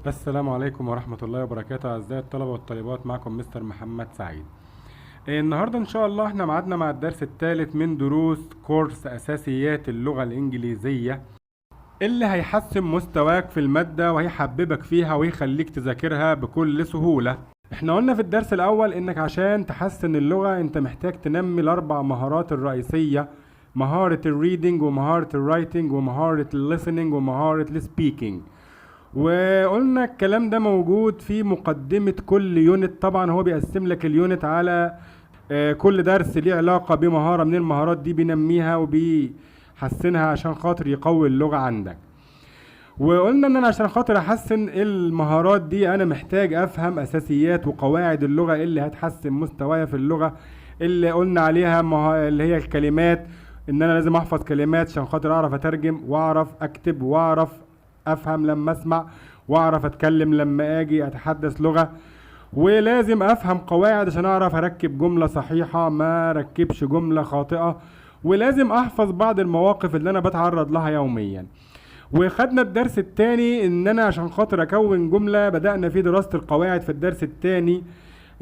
السلام عليكم ورحمة الله وبركاته أعزائي الطلبة والطالبات، معكم مستر محمد سعيد. النهاردة إن شاء الله احنا معادنا مع الدرس الثالث من دروس كورس أساسيات اللغة الإنجليزية اللي هيحسن مستواك في المادة وهيحببك فيها ويخليك تذاكرها بكل سهولة. احنا قلنا في الدرس الأول إنك عشان تحسن اللغة أنت محتاج تنمي الأربع مهارات الرئيسية: مهارة الريدنج ومهارة الرايتنج ومهارة الليسننج ومهارة السبيكنج. وقلنا الكلام ده موجود في مقدمة كل يونت. طبعا هو بيقسم لك اليونت على كل درس ليه علاقة بمهارة من المهارات دي بينميها وبيحسنها عشان خاطر يقوي اللغة عندك. وقلنا ان انا عشان خاطر احسن المهارات دي انا محتاج افهم اساسيات وقواعد اللغة اللي هتحسن مستواي في اللغة، اللي قلنا عليها اللي هي الكلمات، ان انا لازم احفظ كلمات عشان خاطر اعرف اترجم واعرف اكتب واعرف افهم لما اسمع واعرف اتكلم لما اجي اتحدث لغة. ولازم افهم قواعد عشان اعرف اركب جملة صحيحة ما ركبش جملة خاطئة. ولازم احفظ بعض المواقف اللي انا بتعرض لها يوميا. وخدنا الدرس الثاني ان انا عشان خاطر اكون جملة، بدأنا في دراسة القواعد في الدرس الثاني،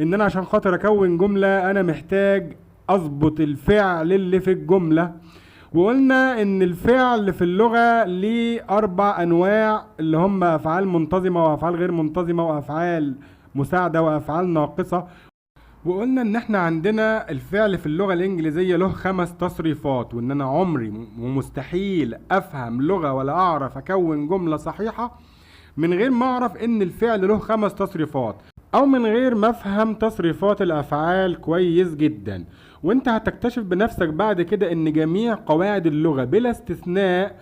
ان انا عشان خاطر اكون جملة انا محتاج اظبط الفعل اللي في الجملة. وقلنا ان الفعل في اللغة ليه 4 انواع، اللي هم افعال منتظمة وافعال غير منتظمة وافعال مساعدة وافعال ناقصة. وقلنا ان احنا عندنا الفعل في اللغة الانجليزية له 5 تصريفات، وان انا عمري ومستحيل افهم لغة ولا اعرف اكون جملة صحيحة من غير ما اعرف ان الفعل له 5 تصريفات، او من غير ما افهم تصريفات الافعال كويس جدا. وانت هتكتشف بنفسك بعد كده ان جميع قواعد اللغة بلا استثناء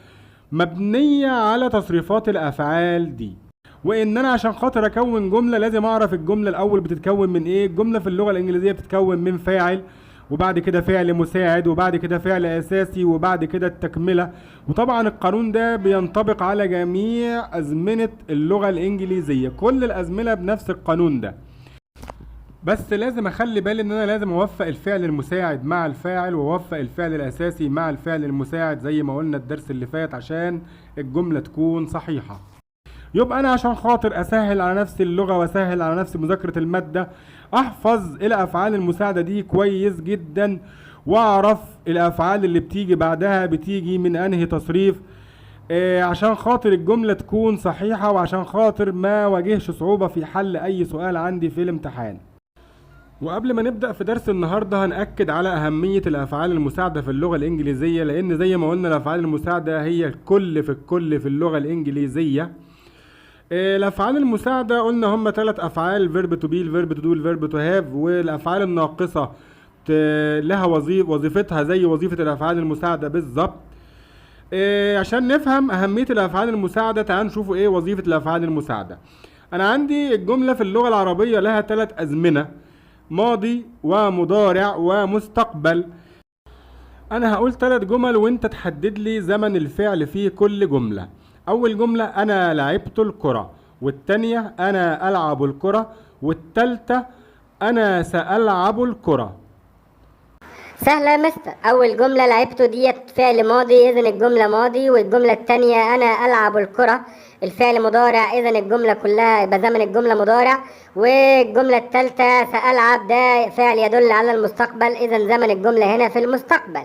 مبنية على تصريفات الافعال دي. وان انا عشان خاطر اكون جملة لازم اعرف الجملة الاول بتتكون من ايه. الجملة في اللغة الانجليزية بتتكون من فاعل، وبعد كده فعل مساعد، وبعد كده فعل اساسي، وبعد كده التكملة. وطبعا القانون ده بينطبق على جميع ازمنة اللغة الانجليزية، كل الازمنة بنفس القانون ده. بس لازم اخلي بالي ان انا لازم اوفق الفعل المساعد مع الفاعل واوفق الفعل الاساسي مع الفعل المساعد زي ما قلنا الدرس اللي فات عشان الجملة تكون صحيحة. يبقى انا عشان خاطر اسهل على نفسي اللغة واسهل على نفسي مذاكرة المادة، احفظ الافعال المساعدة دي كويس جدا، واعرف الافعال اللي بتيجي بعدها بتيجي من انهي تصريف، عشان خاطر الجملة تكون صحيحة وعشان خاطر ما واجهش صعوبة في حل اي سؤال عندي في الامتحان. وقبل ما نبدأ في درس النهاردة هنأكد على أهمية الأفعال المساعدة في اللغة الإنجليزية، لأن زي ما قلنا الأفعال المساعدة هي الكل في اللغة الإنجليزية. الأفعال المساعدة قلنا هم 3 أفعال: verb to be، الverb to do، الverb to have. والأفعال الناقصة لها وظيفتها زي وظيفة الأفعال المساعدة بالظبط. عشان نفهم أهمية الأفعال المساعدة تعال نشوفوا إيه وظيفة الأفعال المساعدة. أنا عندي الجملة في اللغة العربية لها 3 أزمنة: ماضي ومضارع ومستقبل. انا هقول 3 جمل وانت تحدد لي زمن الفعل في كل جملة. اول جملة انا لعبت الكرة، والتانية انا العب الكرة، والتالتة انا سألعب الكرة. سهلة يا مستر. أول جملة لعبته ديت فعل ماضي، إذن الجملة ماضي. والجملة التانية أنا ألعب الكرة الفعل مضارع، إذن الجملة كلها يبقى زمن الجملة مضارع. والجملة التالتة سألعب ده فعل يدل على المستقبل، إذن زمن الجملة هنا في المستقبل.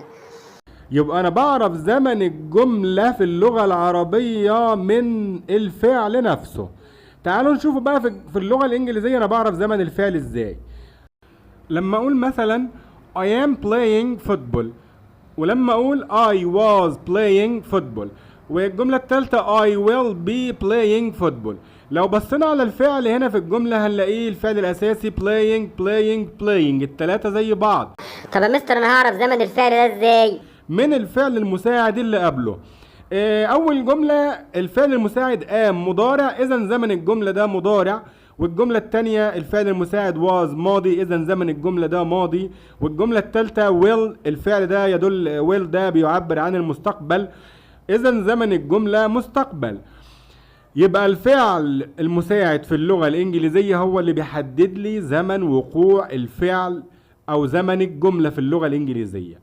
يبقى انا بعرف زمن الجملة في اللغة العربية من الفعل نفسه. تعالوا نشوفوا بقى في اللغة الانجليزية انا بعرف زمن الفعل ازاي. لما اقول مثلا I am playing football، ولما اقول I was playing football، والجملة الثالثة I will be playing football. لو بصينا على الفعل هنا في الجملة هنلاقيه الفعل الأساسي playing. الثلاثة زي بعض. طب يا مستر أنا هعرف زمن الفعل ده إزاي؟ من الفعل المساعد اللي قبله. أول جملة الفعل المساعد am مضارع، إذا زمن الجملة ده مضارع. والجملة التانية الفعل المساعد was ماضي، إذا زمن الجملة ده ماضي. والجملة التالتة will الفعل ده يدل will ده بيعبر عن المستقبل، إذا زمن الجملة مستقبل. يبقى الفعل المساعد في اللغة الإنجليزية هو اللي بيحدد لي زمن وقوع الفعل أو زمن الجملة في اللغة الإنجليزية.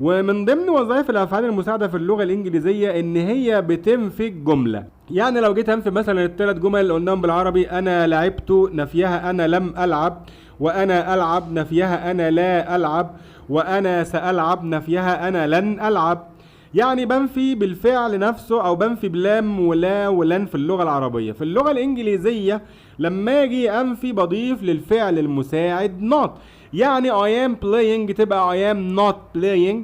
ومن ضمن وظائف الافعال المساعده في اللغه الانجليزيه ان هي بتنفي الجمله. يعني لو جيت انفي مثلا الثلاث جمل اللي قلناهم بالعربي: انا لعبت نفيها انا لم العب، وانا العب نفيها انا لا العب، وانا سالعب نفيها انا لن العب. يعني بنفي بالفعل نفسه او بنفي بلام ولا ولن في اللغه العربيه. في اللغه الانجليزيه لما اجي انفي بضيف للفعل المساعد not. يعني I am playing تبقى I am not playing،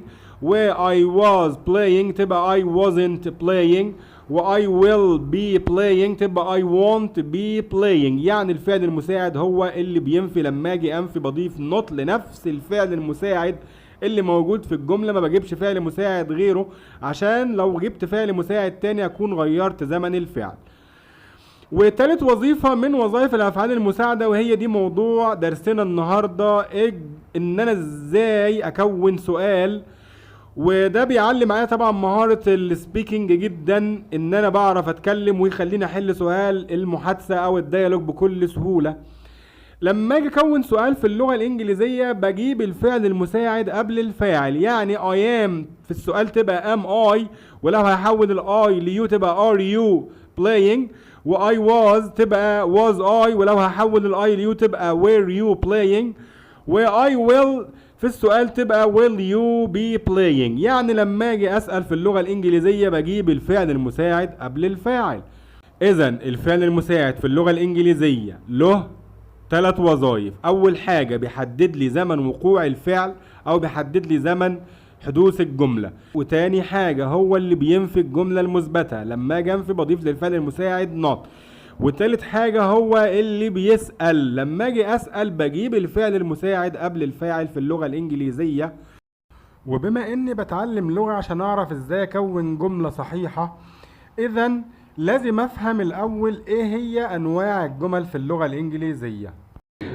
و I was playing تبقى I wasn't playing، و I will be playing تبقى I won't be playing. يعني الفعل المساعد هو اللي بينفي. لما اجي انفي بضيف not لنفس الفعل المساعد اللي موجود في الجملة، ما بجيبش فعل مساعد غيره، عشان لو جبت فعل مساعد تاني اكون غيرت زمن الفعل. وتالت وظيفة من وظائف الافعال المساعدة، وهي دي موضوع درسنا النهاردة، ان انا ازاي اكون سؤال. وده بيعلم معايا طبعا مهارة السبيكنج جدا، ان انا بعرف اتكلم ويخليني احل سؤال المحادثة او الديالوج بكل سهولة. لما اجي اكون سؤال في اللغة الانجليزية بجيب الفعل المساعد قبل الفاعل. يعني I am في السؤال تبقى am I، ولو هحول الاي ليو تبقى are you playing، و I was تبقى was I، ولو هحول الاي ليو تبقى were you playing، و I will في السؤال تبقى will you be playing. يعني لما اجي اسأل في اللغة الانجليزية بجيب الفعل المساعد قبل الفاعل. اذا الفعل المساعد في اللغة الانجليزية له 3 وظائف. اول حاجة بيحدد لي زمن وقوع الفعل او بيحدد لي زمن حدوث الجملة، وتاني حاجة هو اللي بينفي الجملة المثبتة. لما اجي انفي بضيف للفعل المساعد not. وتالت حاجة هو اللي بيسأل. لما اجي اسأل بجيب الفعل المساعد قبل الفاعل في اللغة الانجليزية. وبما اني بتعلم لغة عشان اعرف ازاي اكون جملة صحيحة، اذا لازم افهم الاول ايه هي انواع الجمل في اللغة الانجليزية.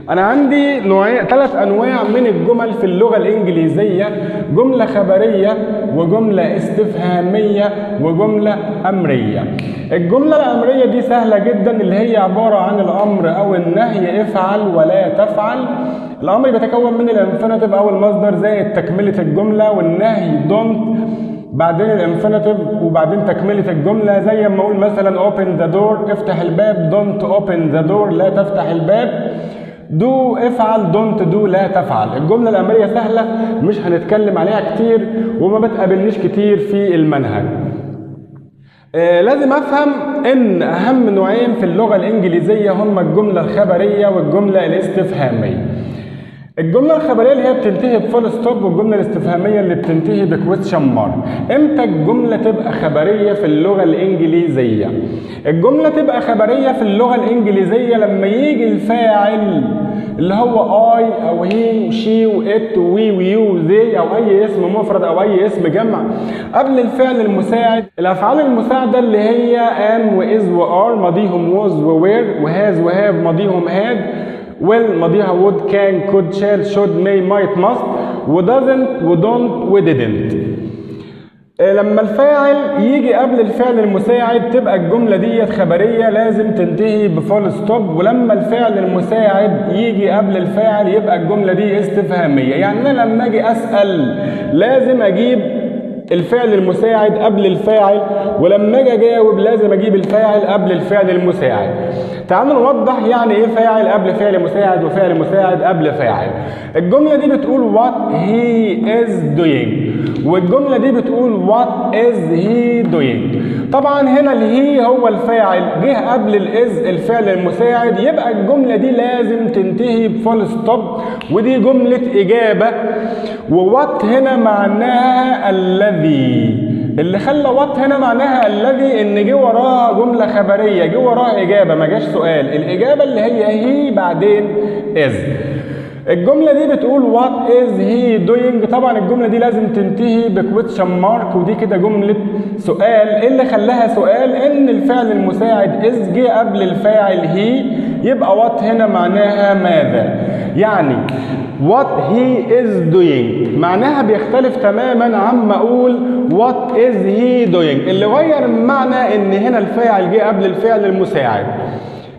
انا عندي 3 انواع من الجمل في اللغة الانجليزية: جملة خبرية، وجملة استفهامية، وجملة امرية. الجملة الامرية دي سهلة جدا، اللي هي عبارة عن الامر او النهي: افعل ولا تفعل. الامر بيتكون من الانفينيتيف او المصدر زائد تكملة الجملة، والنهي don't بعدين الانفينيتيف وبعدين تكملة الجملة. زي ما اقول مثلا open the door افتح الباب، don't open the door لا تفتح الباب، do افعل، don't do لا تفعل. الجملة الأمرية سهلة مش هنتكلم عليها كتير وما بتقابلنيش كتير في المنهج. لازم افهم ان اهم نوعين في اللغة الانجليزية هما الجملة الخبرية والجملة الاستفهامية. الجملة الخبرية اللي هي بتنتهي بفول ستوب، والجملة الاستفهامية اللي بتنتهي بكويستشن مارك. امتى الجملة تبقى خبرية في اللغة الانجليزية؟ الجملة تبقى خبرية في اللغة الانجليزية لما يجي الفاعل اللي هو I او he وشي وات ووي ويو وذي او اي اسم مفرد او اي اسم جمع قبل الفعل المساعد. الافعال المساعدة اللي هي am وis وare ماضيهم was وwere، وhas وhave ماضيهم had، will ماضيها would can could shall should may might must، و doesn't و don't و didn't. لما الفاعل يجي قبل الفعل المساعد تبقى الجملة دي خبرية لازم تنتهي بفول ستوب، ولما الفعل المساعد يجي قبل الفاعل يبقى الجملة دي استفهامية. يعني انا لما اجي اسأل لازم اجيب الفعل المساعد قبل الفاعل، ولما اجي اجاوب لازم اجيب الفاعل قبل الفعل المساعد. تعالوا نوضح يعني ايه فاعل قبل فعل مساعد وفعل مساعد قبل فاعل. الجملة دي بتقول what he is doing، والجملة دي بتقول what is he doing. طبعا هنا الهي هو الفاعل جه قبل الاز الفعل المساعد، يبقى الجملة دي لازم تنتهي بفول ستوب، ودي جملة اجابة. ووات هنا معناها الذي، اللي خلى وات هنا معناها الذي ان جه وراها جملة خبرية، جه وراها اجابة ما جاش سؤال. الاجابة اللي هي بعدين از. الجملة دي بتقول what is he doing. طبعا الجملة دي لازم تنتهي بكويستشن مارك، ودي كده جملة سؤال. ايه اللي خلاها سؤال؟ ان الفعل المساعد is جه قبل الفاعل he، يبقى what هنا معناها ماذا. يعني what he is doing معناها بيختلف تماما عما اقول what is he doing. اللي غير المعنى ان هنا الفاعل جه قبل الفعل المساعد.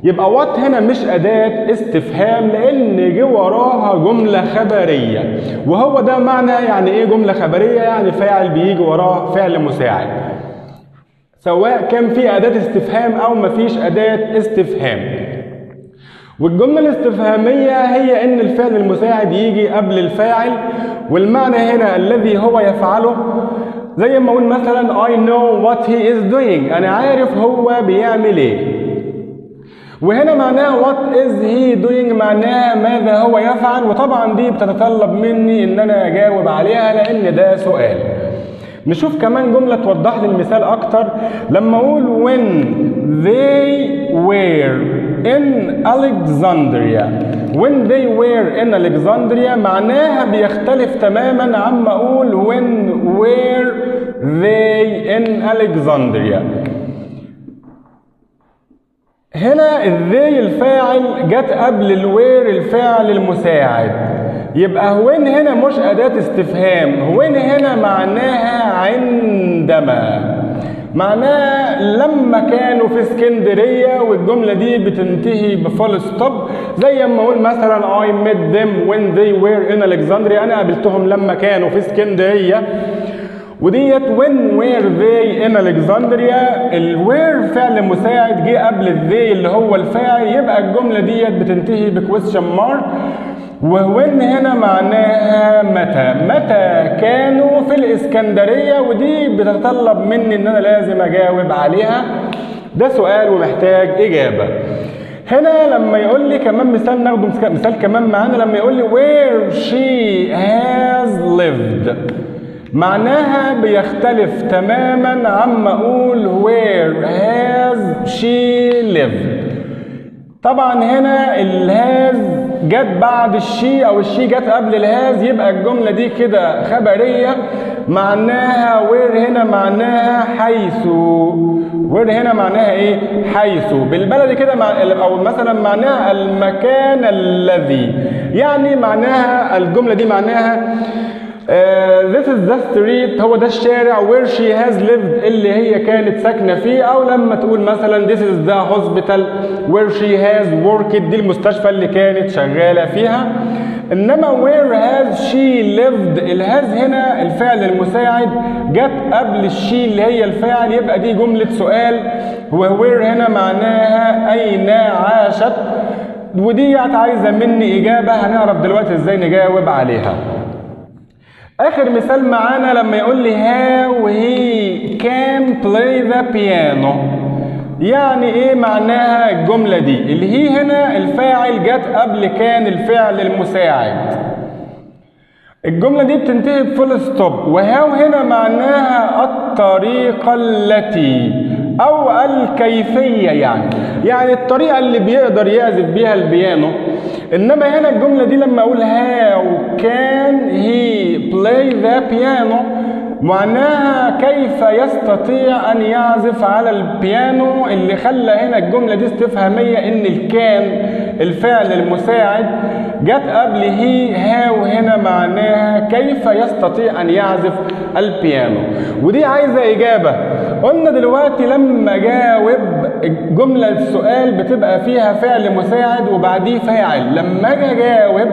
يبقى what هنا مش أداة استفهام لأن جه وراها جملة خبرية، وهو ده معنى يعني إيه جملة خبرية؟ يعني فاعل بيجي وراه فعل مساعد، سواء كان في أداة استفهام أو مفيش أداة استفهام. والجملة الاستفهامية هي إن الفعل المساعد يجي قبل الفاعل، والمعنى هنا الذي هو يفعله، زي ما أقول مثلا I know what he is doing، أنا عارف هو بيعمل إيه. وهنا معناها what is he doing، معناها ماذا هو يفعل، وطبعا دي بتتطلب مني إن أنا أجاوب عليها لأن ده سؤال. نشوف كمان جملة توضح لي المثال أكتر. لما أقول when they were in Alexandria، when they were in Alexandria معناها بيختلف تماما عما أقول when were they in Alexandria. هنا الذي الفاعل جت قبل الوير الفاعل المساعد، يبقى when هنا مش أداة استفهام، when هنا معناها عندما، معناها لما كانوا في اسكندرية، والجملة دي بتنتهي بفول ستوب، زي ما أقول مثلا I met them when they were in Alexandria، أنا قابلتهم لما كانوا في اسكندرية. وديت when were they in Alexandria، الوير فعل مساعد جه قبل الذي اللي هو الفاعل، يبقى الجملة ديت بتنتهي بكويستشن مارك. وwhen هنا معناها متى كانوا في الإسكندرية، ودي بتتطلب مني إن أنا لازم أجاوب عليها، ده سؤال ومحتاج إجابة. هنا لما يقول لي كمان مثال، ناخده مثال كمان معانا، لما يقول لي where she has lived، معناها بيختلف تماما عما أقول where has she lived. طبعا هنا الهاز جت بعد الشي أو الشي جت قبل الهاز، يبقى الجملة دي كده خبرية، معناها where هنا معناها حيث، where هنا معناها ايه؟ حيث، بالبلدي كده أو مثلا معناها المكان الذي، يعني معناها الجملة دي معناها this is the street، هو ده الشارع where she has lived اللي هي كانت ساكنة فيه. أو لما تقول مثلا this is the hospital where she has worked، دي المستشفى اللي كانت شغالة فيها. إنما where has she lived، الهاز هنا الفعل المساعد جت قبل الشي اللي هي الفاعل، يبقى دي جملة سؤال. وwhere هنا معناها أين عاشت، ودي عايزة مني إجابة، هنعرف دلوقتي إزاي نجاوب عليها. آخر مثال معانا لما يقول لي how he can play the piano، يعني إيه معناها الجملة دي؟ اللي هي هنا الفاعل جت قبل كان الفعل المساعد، الجملة دي بتنتهي بفول ستوب. وهاو هنا معناها الطريقة التي أو الكيفية، يعني الطريقة اللي بيقدر يعزف بيها البيانو. إنما هنا الجملة دي لما أقول هاو كان هي بلاي ذا بيانو، معناها كيف يستطيع أن يعزف على البيانو، اللي خلى هنا الجملة دي استفهامية إن الكان الفعل المساعد جت قبل هي. هاو هنا معناها كيف يستطيع أن يعزف البيانو، ودي عايزة إجابة. قلنا دلوقتي لما جاوب الجملة السؤال بتبقى فيها فعل مساعد وبعديه فاعل، لما اجي اجاوب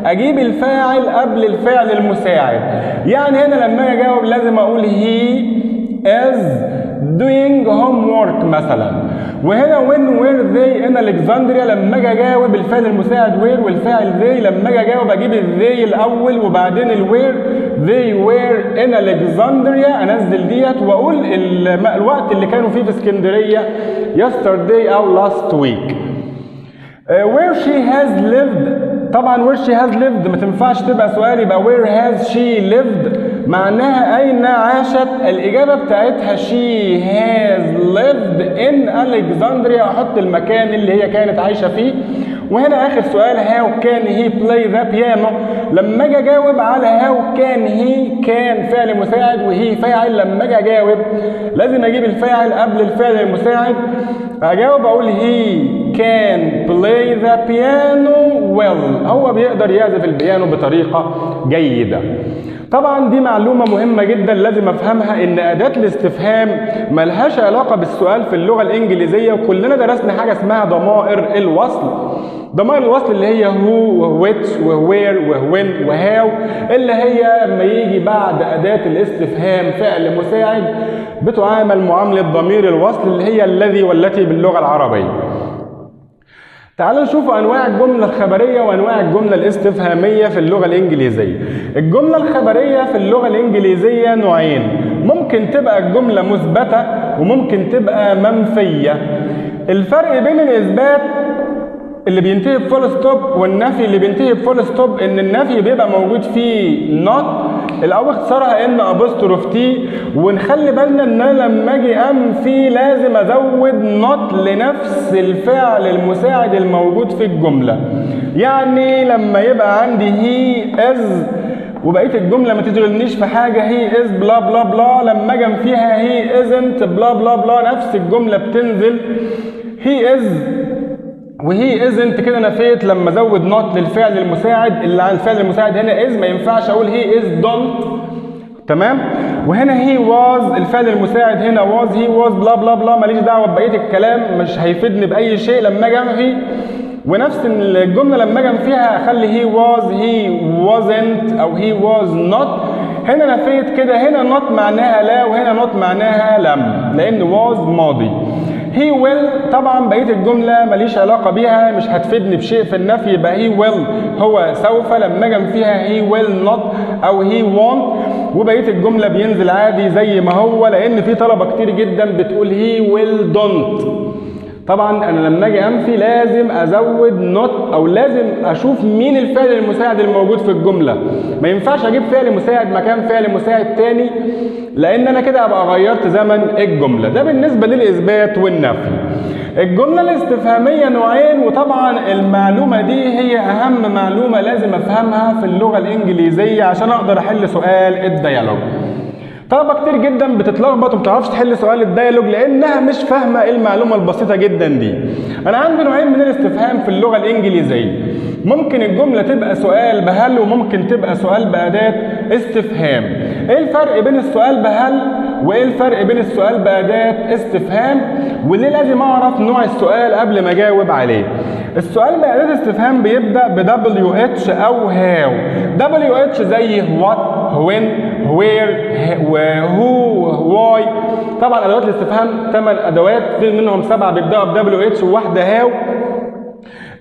اجيب الفاعل قبل الفعل المساعد. يعني هنا لما اجي اجاوب لازم اقول he is doing homework مثلا. وهنا when were they in Alexandria، لما اجي اجاوب الفعل المساعد were والفاعل they، لما اجي اجاوب اجيب they الاول وبعدين الwere. they were in Alexandria، انزل ديت واقول الوقت اللي كانوا فيه في اسكندريه yesterday او last week. where she has lived، طبعا where she has lived ما تنفعش تبقى سؤال، يبقى where has she lived معناها أين عاشت. الإجابة بتاعتها she has lived in Alexandria، أحط المكان اللي هي كانت عايشة فيه. وهنا آخر سؤال how can he play the piano، لما أجي أجاوب على how can he، كان فعل مساعد وهي فاعل، لما أجي أجاوب لازم أجيب الفاعل قبل الفعل المساعد. أجاوب أقول he can play the piano well، هو بيقدر يعزف البيانو بطريقة جيدة. طبعا دي معلومة مهمة جدا لازم افهمها، ان اداة الاستفهام ملهاش علاقة بالسؤال في اللغة الانجليزية، وكلنا درسنا حاجة اسمها ضمائر الوصل. ضمائر الوصل اللي هي هو وwhich وwhere وwhen وهاو، اللي هي لما يجي بعد اداة الاستفهام فعل مساعد بتعامل معاملة ضمير الوصل اللي هي الذي والتي باللغة العربية. تعالوا نشوف انواع الجمله الخبريه وانواع الجمله الاستفهاميه في اللغه الانجليزيه. الجمله الخبريه في اللغه الانجليزيه نوعين، ممكن تبقى الجمله مثبته وممكن تبقى منفيه. الفرق بين الاثبات اللي بينتهي بفول ستوب والنفي اللي بينتهي بفول ستوب ان النفي بيبقى موجود فيه not، الاول اختصارها ان ابوستروف تي، ونخلي بالنا ان انا لما اجي انفي لازم ازود not لنفس الفعل المساعد الموجود في الجمله. يعني لما يبقى عندي هي از وبقيه الجمله ما تشغلنيش في حاجه، هي از بلا بلا بلا، لما اجي انفيها هي ازنت بلا بلا بلا نفس الجمله بتنزل هي از وهي ازنت كده نفيت لما ازود نوت للفعل المساعد اللي عن الفعل المساعد هنا از، ما ينفعش اقول هي از دونت. تمام. وهنا هي واز الفعل المساعد هنا واز، هي واز بلا بلا بلا، ماليش دعوه ببقيه الكلام، مش هيفيدني باي شيء لما اجي انفي. ونفس الجمله لما اجي انفيها اخلي هي واز هي وازنت او هي واز نوت. هنا نفيت كده، هنا نوت معناها لا وهنا نوت معناها لم، لان واز ماضي. هي ويل طبعا بقيه الجمله ماليش علاقه بيها، مش هتفيدني بشيء في النفي، يبقى هي ويل هو سوف، لما اجي فيها هي ويل نوت او هي وونت، وبقيه الجمله بينزل عادي زي ما هو، لان في طلبه كتير جدا بتقول هي ويل دونت. طبعا انا لما اجي انفي لازم ازود نوت او لازم اشوف مين الفعل المساعد الموجود في الجمله، ما ينفعش اجيب فعل مساعد مكان فعل مساعد تاني، لان انا كده ابقى غيرت زمن الجمله. ده بالنسبه للاثبات والنفي. الجمله الاستفهاميه نوعين، وطبعا المعلومه دي هي اهم معلومه لازم افهمها في اللغه الانجليزيه عشان اقدر احل سؤال الديالوج. طلبه كتير جدا بتتلخبط وما بتعرفش تحل سؤال الديالوج لانها مش فاهمه المعلومه البسيطه جدا دي. انا عندي نوعين من الاستفهام في اللغه الانجليزيه، ممكن الجمله تبقى سؤال بهل وممكن تبقى سؤال باداه استفهام. ايه الفرق بين السؤال بهل وايه الفرق بين السؤال باداه استفهام، وليه لازم اعرف نوع السؤال قبل ما اجاوب عليه؟ السؤال بأداة استفهام بيبدأ ب WH أو how. WH زي what, when, where, who, why. طبعا أدوات الاستفهام 8 أدوات، في منهم 7 بيبدأوا ب WH وواحدة how.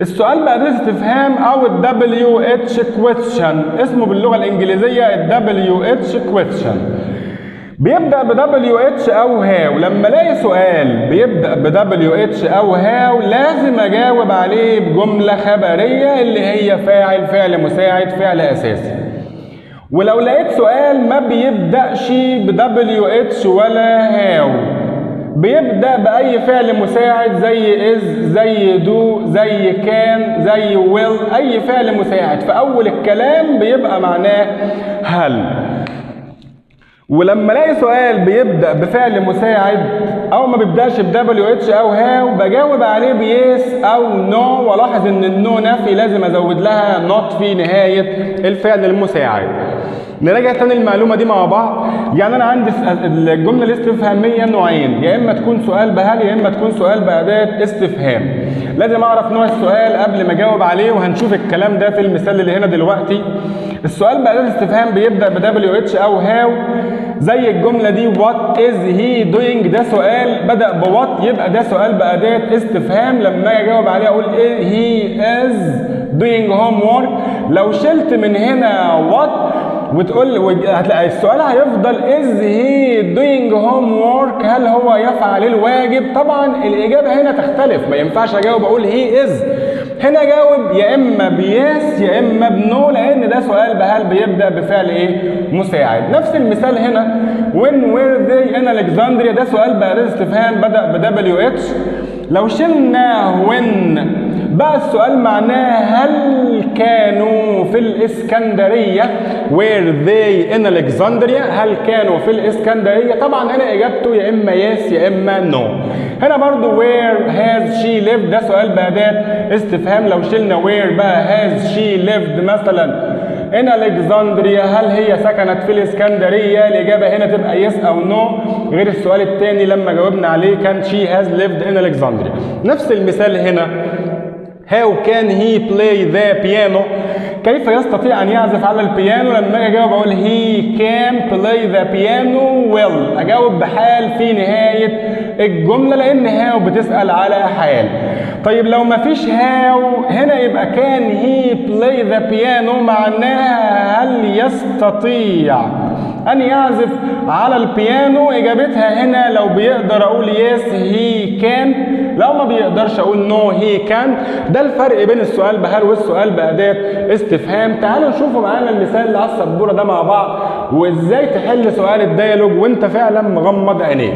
السؤال بأداة استفهام أو ال WH question اسمه باللغة الإنجليزية ال WH question. بيبدأ ب WH أو هاو. لما الاقي سؤال بيبدأ ب WH أو هاو لازم أجاوب عليه بجملة خبرية اللي هي فاعل، فعل مساعد، فعل أساسي. ولو لقيت سؤال ما بيبدأش ب WH ولا هاو، بيبدأ بأي فعل مساعد زي is، زي do، زي can، زي will، أي فعل مساعد في أول الكلام بيبقى معناه هل. ولما الاقي سؤال بيبدا بفعل مساعد او ما بيبداش ب WH او هاو بجاوب عليه بيس او نو، والاحظ ان النو نفي لازم ازود لها نوت في نهايه الفعل المساعد. نراجع تاني المعلومه دي مع بعض. يعني انا عندي الجمله الاستفهاميه نوعين، يا اما تكون سؤال بهل يا اما تكون سؤال باداه استفهام. لازم اعرف نوع السؤال قبل ما اجاوب عليه، وهنشوف الكلام ده في المثال اللي هنا دلوقتي. السؤال بأداة استفهام بيبدأ ب WH أو هاو زي الجملة دي what is he doing، ده سؤال بدأ ب what، يبقى ده سؤال بأداة استفهام. لما أجاوب عليه أقول he is doing homework. لو شلت من هنا what وتقول هتلاقي السؤال هيفضل is he doing homework، هل هو يفعل الواجب؟ طبعا الإجابة هنا تختلف، ما ينفعش أجاوب أقول he is، هنا جاوب يا اما بيس يا اما بنو، لان ده سؤال بهل بيبدا بفعل ايه؟ مساعد. نفس المثال هنا when were they in Alexandria، ده سؤال بأداة استفهام بدا ب WH. لو شلنا when بقى السؤال معناه هل كانوا في الاسكندريه were they in Alexandria، هل كانوا في الاسكندريه؟ طبعا هنا اجابته يا اما يس يا اما نو. هنا برضو where has she lived، ده سؤال بأداة استفهام. لو شلنا where بقى has she lived مثلا in Alexandria، هل هي سكنت في الإسكندرية؟ الإجابة هنا تبقى yes أو no، غير السؤال الثاني لما جاوبنا عليه كان she has lived in Alexandria. نفس المثال هنا how can he play the piano، كيف يستطيع أن يعزف على البيانو؟ لما أجي أجاوب أقول he can play the piano well، أجاوب بحال في نهاية الجملة لأن هاو بتسأل على حال. طيب لو مفيش هاو هنا يبقى can he play the piano، معناها هل يستطيع أن يعزف على البيانو؟ إجابتها هنا لو بيقدر أقول yes he can، لو ما بيقدرش أقول no he can. ده الفرق بين السؤال بهل والسؤال بأداة استفهام. تعالوا نشوفوا معانا المثال اللي على السبورة ده مع بعض، وإزاي تحل سؤال الديالوج وأنت فعلا مغمض عينيك.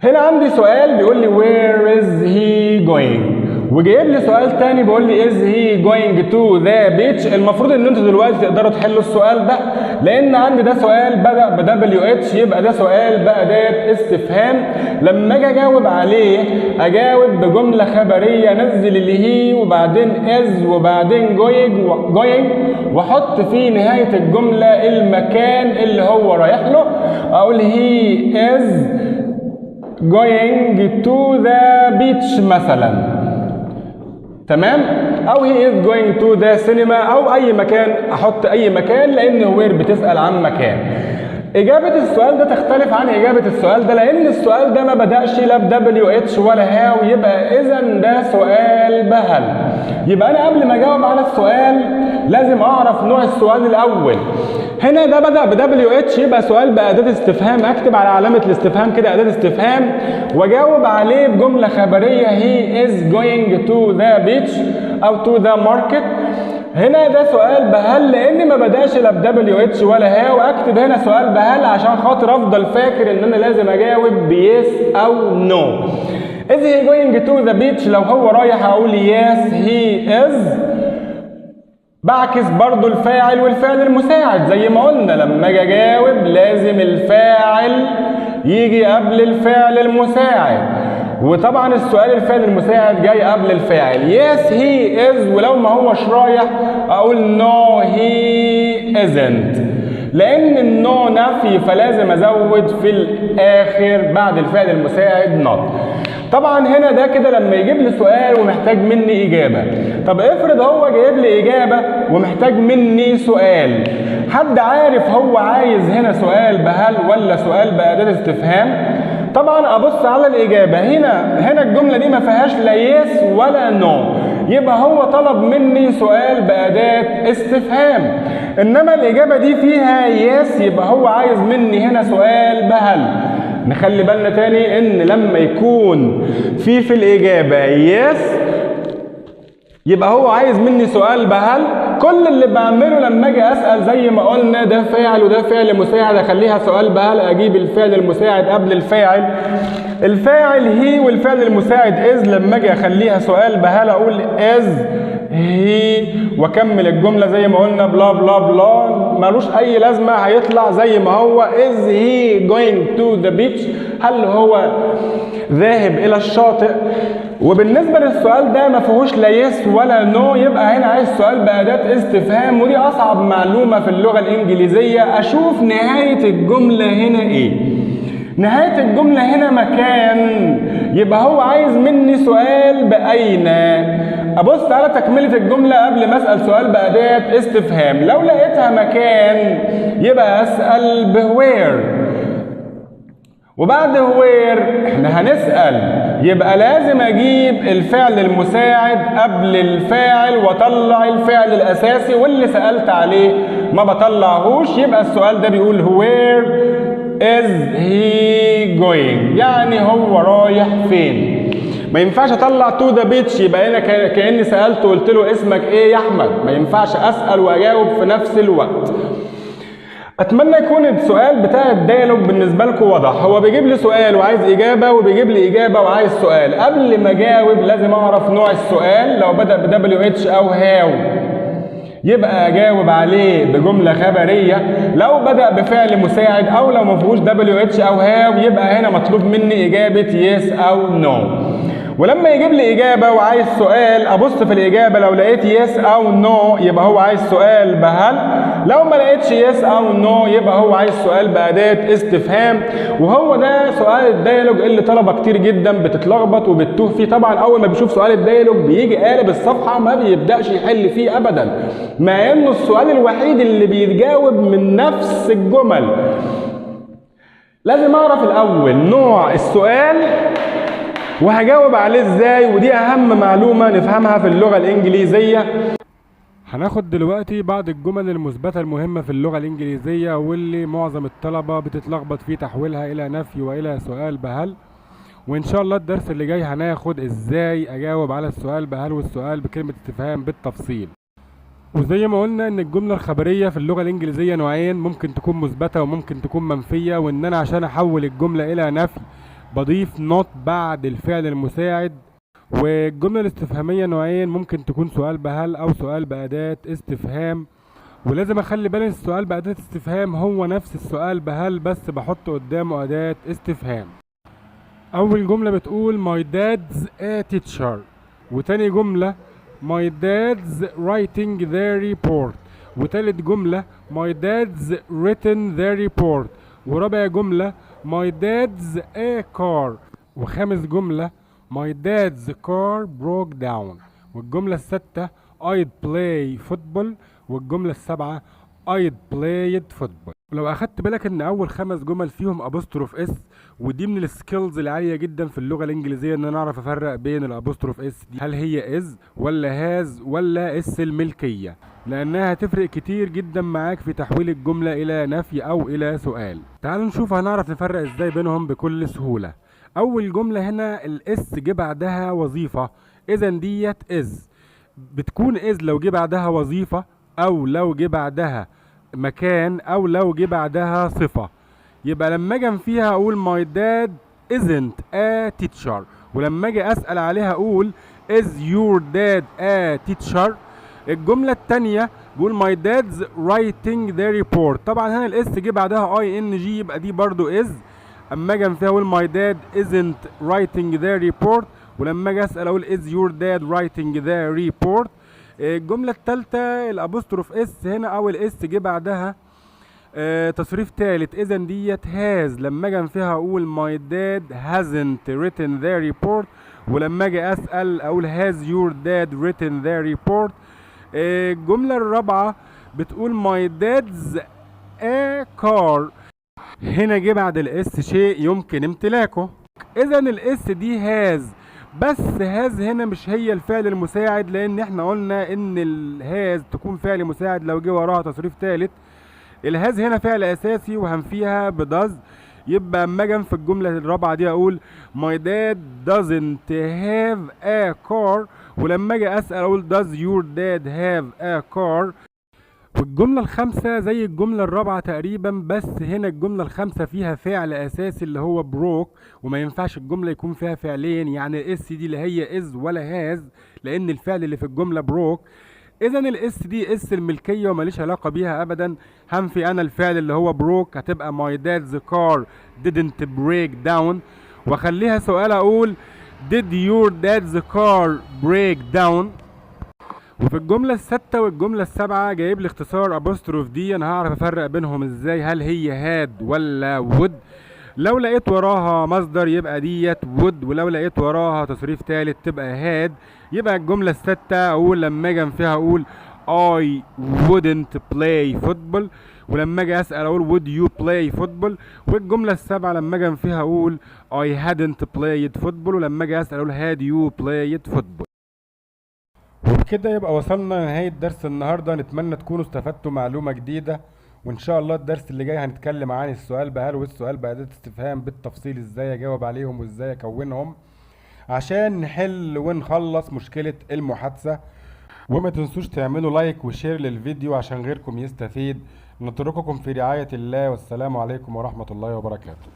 هنا عندي سؤال بيقول لي where is he going، وجايب لي سؤال تاني بيقول لي is he going to the beach. المفروض ان انتوا دلوقتي تقدروا تحلوا السؤال ده، لان عندي ده سؤال بدأ ب WH، يبقى ده سؤال بأداة استفهام. لما اجي اجاوب عليه اجاوب بجملة خبرية، انزل اللي هي وبعدين is وبعدين going واحط في نهاية الجملة المكان اللي هو رايح له. اقول he is going to the beach مثلا، تمام؟ او he is going to the cinema، او اي مكان، احط اي مكان لان وير بتسأل عن مكان. اجابة السؤال ده تختلف عن اجابة السؤال ده، لان السؤال ده ما بدأش لا ب WH ولا هاو، يبقى اذا ده سؤال بهل. يبقى انا قبل ما اجاوب على السؤال لازم اعرف نوع السؤال الاول. هنا ده بدأ ب WH يبقى سؤال بأداة استفهام، اكتب على علامة الاستفهام كده أداة استفهام واجاوب عليه بجملة خبرية he is going to the beach او to the market. هنا ده سؤال بهل لان ما بدأش لا ب WH ولا هاو، اكتب هنا سؤال بهل عشان خاطر افضل فاكر ان انا لازم اجاوب بيس او نو. is he going to the beach، لو هو رايح اقول yes he is. بعكس برضو الفاعل والفعل المساعد زي ما قلنا، لما اجي اجاوب لازم الفاعل يجي قبل الفعل المساعد، وطبعا السؤال الفعل المساعد جاي قبل الفاعل. yes he is، ولو ما هوش رايح اقول no he isn't، لان النو نفي فلازم ازود في الاخر بعد الفعل المساعد not. طبعا هنا ده كده لما يجيب لي سؤال ومحتاج مني اجابه. طب افرض هو جايب لي اجابه ومحتاج مني سؤال، حد عارف هو عايز هنا سؤال بهل ولا سؤال بأداة استفهام؟ طبعا ابص على الاجابه، هنا الجمله دي ما فيهاش لا يس ولا نو، يبقى هو طلب مني سؤال بأداة استفهام. انما الاجابه دي فيها يس، يبقى هو عايز مني هنا سؤال بهل. نخلي بالنا تاني ان لما يكون في الاجابه يس يبقى هو عايز مني سؤال بهل. كل اللي بعمله لما اجي اسال زي ما قلنا ده فاعل وده فعل مساعد، اخليها سؤال بهل، اجيب الفعل المساعد قبل الفاعل. الفاعل هي والفعل المساعد از، لما اجي اخليها سؤال بهل اقول از هي واكمل الجمله زي ما قلنا بلا بلا بلا، ملوش اي لازمه، هيطلع زي ما هو از هي going to the beach، هل هو ذاهب الى الشاطئ. وبالنسبه للسؤال ده ما فيهوش لا يس ولا نو، يبقى هنا عايز سؤال بأداة استفهام، ودي اصعب معلومه في اللغه الانجليزيه. اشوف نهايه الجمله هنا ايه. نهايه الجمله هنا مكان، يبقى هو عايز مني سؤال بأين. ابص على تكمله الجمله قبل ما اسال سؤال بأداة استفهام، لو لقيتها مكان يبقى اسال بوير، وبعد وير احنا هنسأل، يبقى لازم اجيب الفعل المساعد قبل الفاعل واطلع الفعل الاساسي، واللي سألت عليه ما بطلعهوش. يبقى السؤال ده بيقول where is he going، يعني هو رايح فين. ما ينفعش اطلع to the beach يبقى انا كأني سألته وقلت له اسمك ايه يا احمد، ما ينفعش اسأل واجاوب في نفس الوقت. اتمنى يكون السؤال بتاع الديالوج بالنسبه لكم واضح. هو بيجيب لي سؤال وعايز اجابه، وبيجيب لي اجابه وعايز سؤال. قبل ما اجاوب لازم اعرف نوع السؤال، لو بدا ب WH او هاو يبقى اجاوب عليه بجمله خبريه، لو بدا بفعل مساعد او لو ما فيهوش WH او هاو يبقى هنا مطلوب مني اجابه يس او نو. ولما يجيب لي اجابه وعايز سؤال ابص في الاجابه، لو لقيت يس او نو يبقى هو عايز سؤال بهل، لو ما لقيتش يس او نو يبقى هو عايز سؤال باداه استفهام. وهو ده سؤال الديالوج اللي طلبه كتير جدا بتتلخبط وبتتوه فيه. طبعا اول ما بيشوف سؤال الديالوج بيجي قالب الصفحه ما بيبداش يحل فيه ابدا، مع انه السؤال الوحيد اللي بيتجاوب من نفس الجمل. لازم اعرف الاول نوع السؤال وهجاوب عليه ازاي، ودي اهم معلومة نفهمها في اللغة الانجليزية. هناخد دلوقتي بعض الجمل المثبتة المهمة في اللغة الانجليزية واللي معظم الطلبة بتتلخبط في تحويلها الى نفي والى سؤال بهل. وان شاء الله الدرس اللي جاي هناخد ازاي اجاوب على السؤال بهل والسؤال بكلمة استفهام بالتفصيل. وزي ما قلنا ان الجملة الخبرية في اللغة الانجليزية نوعين، ممكن تكون مثبتة وممكن تكون منفية، وان انا عشان احول الجملة الى نفي بضيف not بعد الفعل المساعد. والجملة الاستفهامية نوعين، ممكن تكون سؤال بهل او سؤال بأداة استفهام. ولازم اخلي بالي السؤال بأداة استفهام هو نفس السؤال بهل بس بحط قدامه أداة استفهام. اول جملة بتقول my dad's a teacher، وتاني جملة my dad's writing the report، وتالت جملة my dad's written the report، ورابع جملة my dad's a car، وخامس جملة my dad's car broke down، والجملة السادسة I'd play football، والجملة السابعة I'd played football. ولو اخدت بالك ان اول 5 جمل فيهم ابوستروف اس، ودي من السكيلز العاليه جدا في اللغه الانجليزيه ان انا اعرف افرق بين الابوستروف اس دي هل هي از ولا هاز ولا اس الملكيه، لانها هتفرق كتير جدا معاك في تحويل الجمله الى نفي او الى سؤال. تعالوا نشوف هنعرف نفرق ازاي بينهم بكل سهوله. اول جمله هنا الاس جه بعدها وظيفه، اذا ديت از. بتكون از لو جه بعدها وظيفه او لو جه بعدها مكان او لو جه بعدها صفة. يبقى لما اجي فيها اقول my dad isn't a teacher، ولما اجي اسأل عليها اقول is your dad a teacher. الجملة التانية بقول my dad's writing the report، طبعا هنا الاس جه بعدها ing يبقى دي برضو is. اما اجي فيها اقول my dad isn't writing the report، ولما اجي اسأل اقول is your dad writing the report. الجملة الثالثة الابوستروف اس هنا او الاس جه بعدها تصريف ثالث، اذا ديت هاز. لما اجي فيها اقول my dad hasn't written the report، ولما اجي اسال اقول has your dad written the report. الجملة الرابعة بتقول my dad's a car، هنا جه بعد الاس شيء يمكن امتلاكه، اذا الاس دي هاز. بس هاز هنا مش هي الفعل المساعد، لان احنا قلنا ان الهاز تكون فعل مساعد لو جه وراها تصريف ثالث. الهاز هنا فعل اساسي وهنفيها بداز. يبقى اما اجي في الجمله الرابعه دي اقول my dad doesn't have a car، ولما اجي اسال اقول does your dad have a car. والجملة الخامسة زي الجملة الرابعة تقريبا، بس هنا الجملة الخامسة فيها فعل أساسي اللي هو بروك، وما ينفعش الجملة يكون فيها فعلين، يعني الاس دي اللي هي از ولا هاز، لأن الفعل اللي في الجملة بروك. إذا الاس دي اس الملكية وماليش علاقة بيها أبدا. هنفي أنا الفعل اللي هو بروك، هتبقى my dad's car didn't break down، وأخليها سؤال أقول did your dad's car break down. وفي الجملة الستة والجملة السابعة جايب لي اختصار ابوستروف دي، انا هعرف افرق بينهم ازاي، هل هي هاد ولا وود. لو لقيت وراها مصدر يبقى ديت وود، ولو لقيت وراها تصريف ثالث تبقى هاد. يبقى الجملة الستة اقول لما اجي فيها اقول I wouldn't play football، ولما اجي اسأل اقول would you play football. والجملة السابعة لما اجي فيها اقول I hadn't played football، ولما اجي اسأل اقول had you played football. وبكده يبقى وصلنا لنهاية درس النهاردة. نتمنى تكونوا استفدتوا معلومة جديدة، وان شاء الله الدرس اللي جاي هنتكلم عن السؤال بهل والسؤال بأداة استفهام بالتفصيل، ازاي اجاوب عليهم وازاي اكونهم عشان نحل ونخلص مشكلة المحادثة. وما تنسوش تعملوا لايك وشير للفيديو عشان غيركم يستفيد. نترككم في رعاية الله، والسلام عليكم ورحمة الله وبركاته.